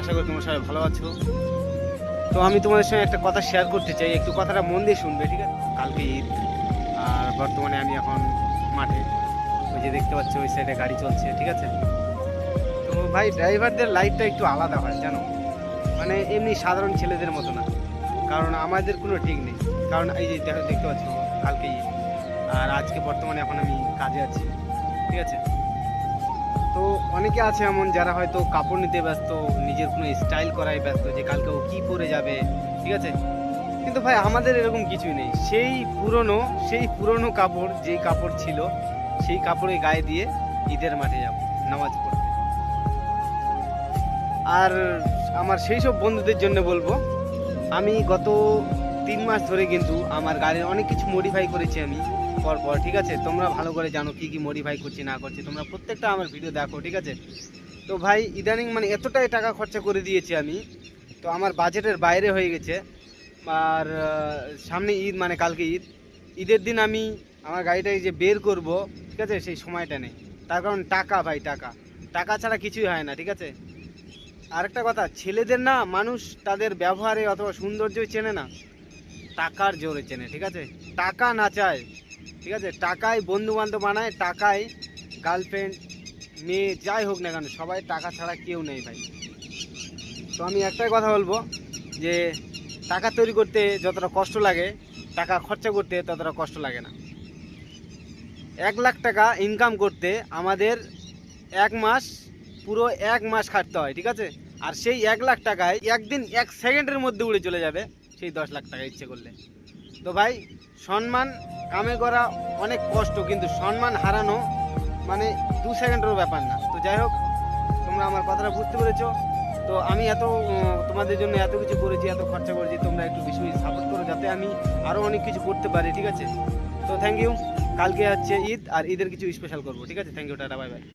আশা করি তোমরা সবাই ভালো আছো। তো আমি তোমাদের সঙ্গে একটা কথা শেয়ার করতে চাই, একটু কথাটা মন দিয়ে শুনবে, ঠিক আছে? কালকে ঈদ, আর বর্তমানে আমি এখন মাঠে, ওই যে দেখতে পাচ্ছ ওই সাইডে গাড়ি চলছে, ঠিক আছে? তো ভাই, ড্রাইভারদের লাইফটা একটু আলাদা হয় জানো, মানে এমনি সাধারণ ছেলেদের মতো না। কারণ আমাদের কোনো ঠিক নেই, কারণ এই যে দেখতে পাচ্ছ কালকে ঈদ, আর আজকে বর্তমানে এখন আমি কাজে আছি, ঠিক আছে? তো অনেকে আছে এমন যারা হয়তো কাপড় নিতে ব্যস্ত, নিজের কোনো স্টাইল করায় ব্যস্ত, যে কালকে ও কী পরে যাবে, ঠিক আছে? কিন্তু ভাই আমাদের এরকম কিছুই নেই। সেই পুরনো কাপড়, যেই কাপড় ছিল সেই কাপড়ে গায়ে দিয়ে ঈদের মাঠে যাব নামাজ পড়তে। আর আমার সেই সব বন্ধুদের জন্য বলবো, আমি গত 3 মাস ধরে কিন্তু আমার গাড়ির অনেক কিছু মডিফাই করেছি আমি পরপর, ঠিক আছে? তোমরা ভালো করে জানো কি কি মডিফাই করছি না করছি, তোমরা প্রত্যেকটা আমার ভিডিও দেখো, ঠিক আছে? তো ভাই ইদানিং মানে এতটাই টাকা খরচা করে দিয়েছি আমি, তো আমার বাজেটের বাইরে হয়ে গেছে। আর সামনে ঈদ, মানে কালকে ঈদ, ঈদের দিন আমি আমার গাড়িটাকে যে বের করব, ঠিক আছে, সেই সময়টা নেই। তার কারণ টাকা ভাই, টাকা টাকা ছাড়া কিছুই হয় না, ঠিক আছে? আরেকটা কথা, ছেলেদের না মানুষ তাদের ব্যবহারে অথবা সৌন্দর্যই চেনে না, টাকার জোরে চেনে, ঠিক আছে? টাকা না চায়, ঠিক আছে? টাকায় বন্ধু বান্ধব বানায়, টাকায় গার্লফ্রেন্ড, মেয়ে যাই হোক না কেন, সবাই টাকা ছাড়া কেউ নেই ভাই। তো আমি একটাই কথা বলবো, যে টাকা তৈরি করতে যতটা কষ্ট লাগে, টাকা খরচা করতে ততটা কষ্ট লাগে না। 1 লাখ টাকা ইনকাম করতে আমাদের 1 মাস, পুরো 1 মাস খাটতে হয়, ঠিক আছে? আর সেই 1 লাখ টাকায় একদিন 1 সেকেন্ডের মধ্যে উড়ে চলে যাবে সেই 10 লাখ টাকা ইচ্ছে করলে। তো ভাই, সম্মান কামে করা অনেক কষ্ট, কিন্তু সম্মান হারানো মানে 2 সেকেন্ডেরও ব্যাপার না। তো যাই হোক, তোমরা আমার কথাটা বুঝতে পেরেছো। তো আমি এত তোমাদের জন্য এত কিছু করেছি, এত খরচা করেছি, তোমরা একটু বেশি সাপোর্ট করো যাতে আমি আরও অনেক কিছু করতে পারি, ঠিক আছে? তো থ্যাংক ইউ। কালকে হচ্ছে ঈদ, আর ঈদের কিছু স্পেশাল করবো, ঠিক আছে? Thank you, tata, bye by.